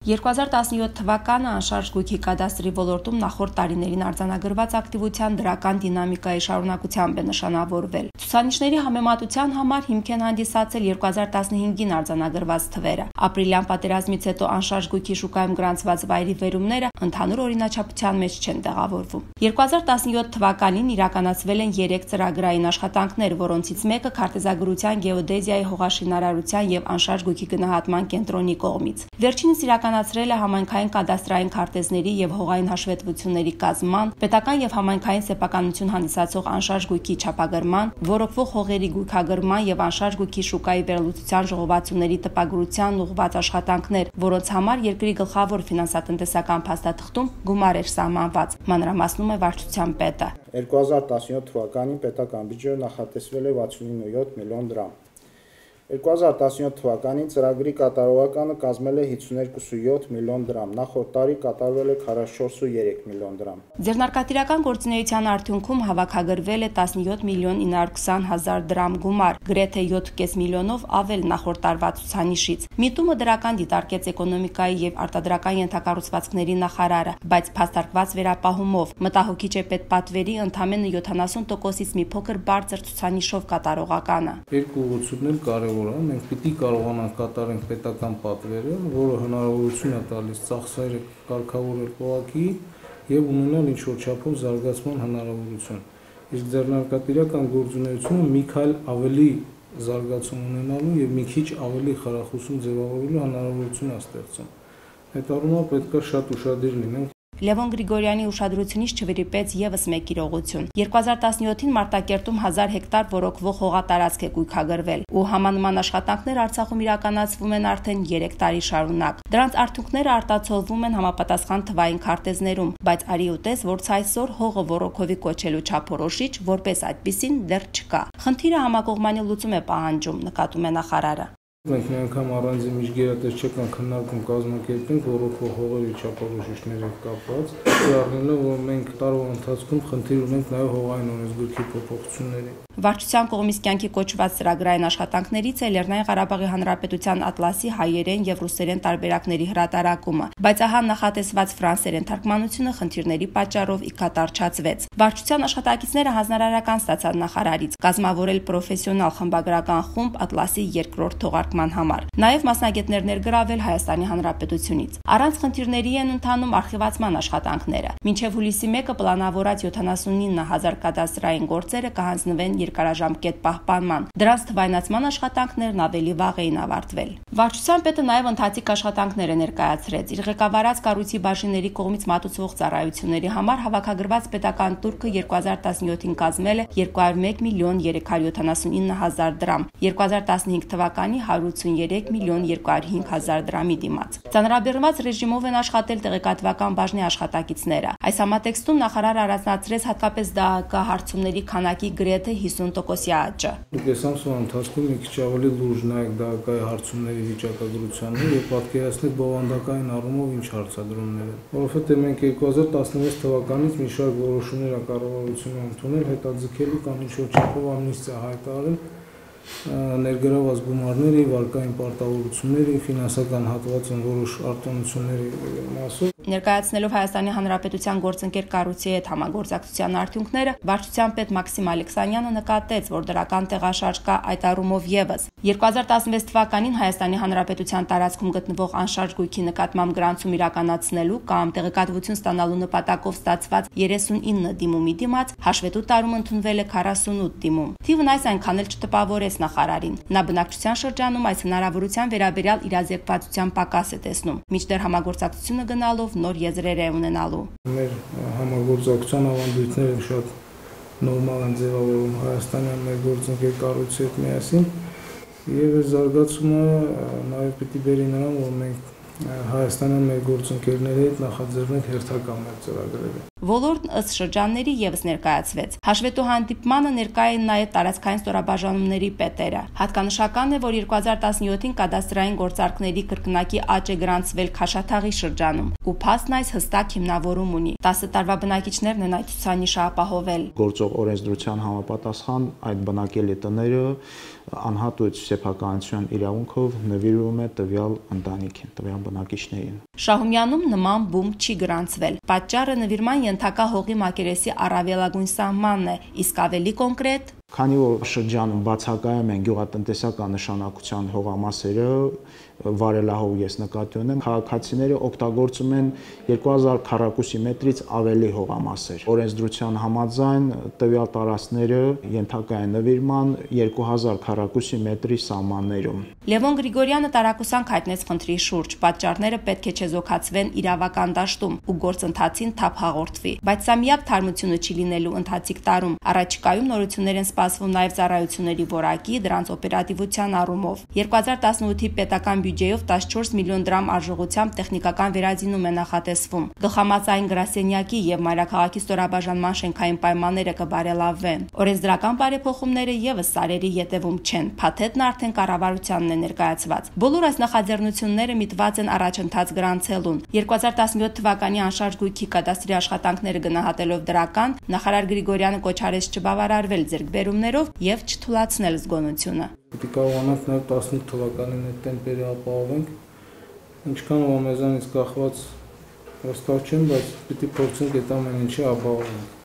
2017 թվականը անշարժ գույքի կադաստրի ոլորտում նախորդ տարիներին արձանագրված ակտիվության դրական դինամիկայի շարունակությամբ է նշանավորվել։ Ցուցանիշների համեմատության համար հիմք են հանդիսացել 2015-ին արձանագրված թվերը։ Ապրիլյան պատերազմից հետո անշարժ գույքի շուկայում գրանցված վայրի վերումները ընդհանուր օրինաչափության մեջ չեն տեղավորվում։ 2017 թվականին իրականացվել են 3 ծրագրային աշխատանքներ, որոնցից մեկը քարտեզագրության, գեոդեզիայի, հողաշինարարության եւ անշարժ գույքի գնահատման կենտրոնի կողմից։ Վերջինս իրականացրել է համայնքային կադաստրային քարտեզների եւ հողային հաշվետվությունների կազմման, պետական եւ համայնքային սեփականություն հանդիսացող անշարժ գույքի չափագրման, ոռոգվող հողերի գույքագրման եւ անշարժ գույքի շուկայի վերլուծության ժողովածուների տպագրության ուղղված աշխատանքներ, որոնց համար երկրի գլխավոր ֆինանսատնտեսական փաստաթղթում գումար էր սահմանված, մանրամասնում է վարչության պետը։ 2017 թվականին պետական բյուջեը նախատեսվել է 69.7 միլիոն դրամ։ 2017 թվականին ծրագրի կատարողականը կազմել է 52.7 միլիոն դրամ, նախորդ տարի կատարվել է 44.3 միլիոն դրամ։ Ձեռնարկատիրական գործունեության արդյունքում հավաքագրվել է 17 միլիոն 920 հազար դրամ գումար, գրեթե 7.5 միլիոնով ավել նախորդ տարվա ցուցանիշից։ Միտումը դրական դիտարկեց էկոնոմիկայի եւ արտադրական ենթակառուցվածքների նախարարը, բայց փաստարկված վերապահումով մտահոգիչ է պետպատվերի ընդամենը 70%-ից մի փոքր բարձր ցուցանիշով կատարողականը։ Երկու ուղղություններ կարևոր մենք պիտի կարողանանք կատարենք պետական պատվերը, որը հնարավորություն է տալիս ծախսերը կարգավորել կողակի եւ ունենալ ինչ-որ չափով զարգացման հնարավորություն։ Իսկ ձեռնարկատիրական գործունեությունը մի քայլ ավելի զարգացում ունենալու եւ մի քիչ ավելի խրախուսում ձևավորելու հնարավորություն է ստեղծում։ Այդ առումով պետք է շատ ուշադիր լինենք։ Լևոն Գրիգորյանի ուշադրությունից չվրիպեց եւս մեկ իրողություն։ 2017-ին Մարտակերտում 1000 հեկտար ոռոգվող հողատարածք է գույքագրվել, ու համանման աշխատանքներ Արցախում իրականացվում են արդեն 3 տարի շարունակ։ Դրանց արդյունքները արտացոլվում են համապատասխան թվային քարտեզներում, բայց արի ուտես, որ այսօր հողը ոռոգովի կոչելու չափորոշիչ որպես այդպիսին դեռ չկա։ Խնդիրը համակողմանի լուծում է պահանջում, նկատում է նախարարը։ Մենք մի անգամ առանձին միջգերատեսչական քննարկում կազմակերպենք ոռոգվող հողերի չափորոշիչների կապված, առնելով որ մենք տարվա ընթացքում խնդիր ունենք նաև հողային օրենսգրքի փոփոխությունների։ Վարչության կողմից կյանքի կոչված ծրագրային աշխատանքներից է Լեռնային Ղարաբաղի Հանրապետության ատլասի հայերեն եւ ռուսերեն տարբերակների հրատարակումը, բայց ահա նախատեսված ֆրանսերեն թարգմանությունը խնդիրների պատճառով ի կատարչացվեց։ Վարչության աշխատակիցները հանրարարական ստացան նախարարից կազմավորել պրոֆեսիոնալ խմբագրական խումբ ատլասի երկրորդ թողարկման համար։ Նաև մասնագետներ ներգրավել Հայաստանի Հանրապետությունից։ Առանց խնդիրների են ընթանում արխիվացման աշխատանքները։ Մինչև հուլիսի 1-ը պլանավորած 79000 կադաստրային գործերը կհանձնվեն երկարաժամկետ պահպանման։ Դրանց թվայնացման աշխատանքներն ավելի վաղ էին ավարտվել։ Վարչության պետը նաև ընթացիկ աշխատանքներ է ներկայացրեց։ Իր ղեկավարած կառույցի բաժինների կողմից մատուցվող ծառայությունների համար հավաքագրված պետական տուրքը 2017-ին կազմել է 201 միլիոն 379 հազար դրամ, 2015 թվականի 183 միլիոն 205 հազար դրամի դիմաց։ Ծանրաբեռնված ռեժիմով են աշխատել տեղեկատվական բաժնի աշխատակիցները։ Այս համատեքստում նախարարը առանձնացրեց հատկապես ԴԱԿ հարցումների քանակի գրեթե 50%-ի աճը։ Դուք այս ամսվա ընթացքում մի քիչ ավելի լուրջ նայեք ԴԱԿ-ի հարցումների վիճակագրությանը եւ պատկերացնեք բովանդակային առումով ինչ հարցադրումներ են։ Որովհետեւ մենք 2016 թվականից մի շարք որոշումներ կառավարությունը ընդունել հետաձգելու կամ ինչ-որ չափով ամնիստիա հայտարարել ներգրաված գումարների, վարկային պարտավորությունների, ֆինանսական հատվածն որոշ արտոնությունների մասով Ներկայացնելով Հայաստանի Հանրապետության գործընկեր կառույցի հետ համագործակցության արդյունքները, վարչության պետ Մաքսիմ Ալեքսանյանը նկատեց, որ դրական տեղաշարժ կա այդ առումով եւս։ 2016 թվականին Հայաստանի Հանրապետության տարածքում գտնվող անշարժ գույքի նկատմամբ գրանցում իրականացնելու կամ տեղեկատվություն ստանալու նպատակով ստացված 39 դիմումի դիմաց հաշվետու տարում ընդունվել է 48 դիմում։ Թիվն այս այնքան էլ չտպավորեց նախարարին։ Նա բնակչության շրջանում այս հնարավորության վերաբերյալ իրազեկվածության պակաս է տեսնում, մինչդեռ համագործակցությունը գնալով նոր եզրեր է ունենալու։ Մեր համագործակցության ավանդույթները շատ նորմալ են ձևավորվում Հայաստանյան մեր գործընկեր կառույցի հետ միասին եւ զարգացումը նաեւ պիտի բերի նրան, որ մենք Հայաստանյան մեր գործընկերների հետ նախաձեռնենք հերթական մեր ծրագրերը։ Ոլորտն ըստ շրջանների եւս ներկայացվեց։ Հաշվետու հանդիպմանը ներկա են նաեւ տարածքային ստորաբաժանումների պետերը։ Հատկանշական է, որ 2017-ին կադաստրային գործարքների կրկնակի աճ է գրանցվել Քաշաթաղի շրջանում, ու փաստն այս հստակ հիմնավորում ունի։ 10 տարվա բնակիչներն են այդ ցուցանիշը ապահովել։ Գործող օրենսդրության համապատասխան այդ բնակելի տները անհատույց սեփականության իրավունքով նվիրվում է տվյալ ընտանիքին, տվյալ բնակիչներին։ Շահումյանում նման բում չի գրանցվել։ Պատճառը նվիրման ենթակա հողի մակերեսի առավելագույն սահմանն է, իսկ ավելի կոնկրետ Քանի որ շրջանում բացակայում են գյուղատնտեսական նշանակության հողամասերը, վարելահող ես նկատի ունեմ, քաղաքացիները օգտագործում են 2000 քառակուսի մետրից ավելի հողամասեր։ Օրենսդրության համաձայն տվյալ տարածքները ենթակա են նվիրման 2000 քառակուսի մետրի սահմաններում։ Լևոն Գրիգորյանը տարակուսանք հայտնեց խնդրի շուրջ, պատճառները պետք է չեզոքացվեն իրավական դաշտում ու գործընթացին թափ հաղորդվի, բայց սա միակ թարմությունը չի լինելու ընթացիկ տարում։ Առաջիկայում նորություններ են սպասվում նաև ծառայությունների որակի, դրանց օպերատիվության առումով։ 2018-ի պետական բյուջեով 14 միլիոն դրամ արժողությամբ տեխնիկական վերածինում է նախատեսվում։ Գլխամասային գրասենյակի եւ մայրաքաղաքի ստորաբաժանման շենքային պայմանները կբարելավվեն։ Օրենսդրական բարեփոխումները եւս սարերի ետևում չեն։ Փաթեթն արդեն կառավարությանն է ներկայացված։ Բոլոր այս նախաձեռնությունները միտված են առաջընթաց գրանցելուն։ 2017 թվականի անշարժ գույքի կադաստրի աշխատանքները գնահատելով դրական, նախարար Գրիգորյանը կոչ արեց չբավարարվել ձեռքբերումներով եւ չթույլատրել զգոնությունը։ Պետք է կարողանանք նաև 18 թվականին այդ տեմպերը ապահովենք։ Ինչքան մեզանից կախված վստահ չեմ, բայց պիտի փորձենք այդ ամեն ինչը ապահովել։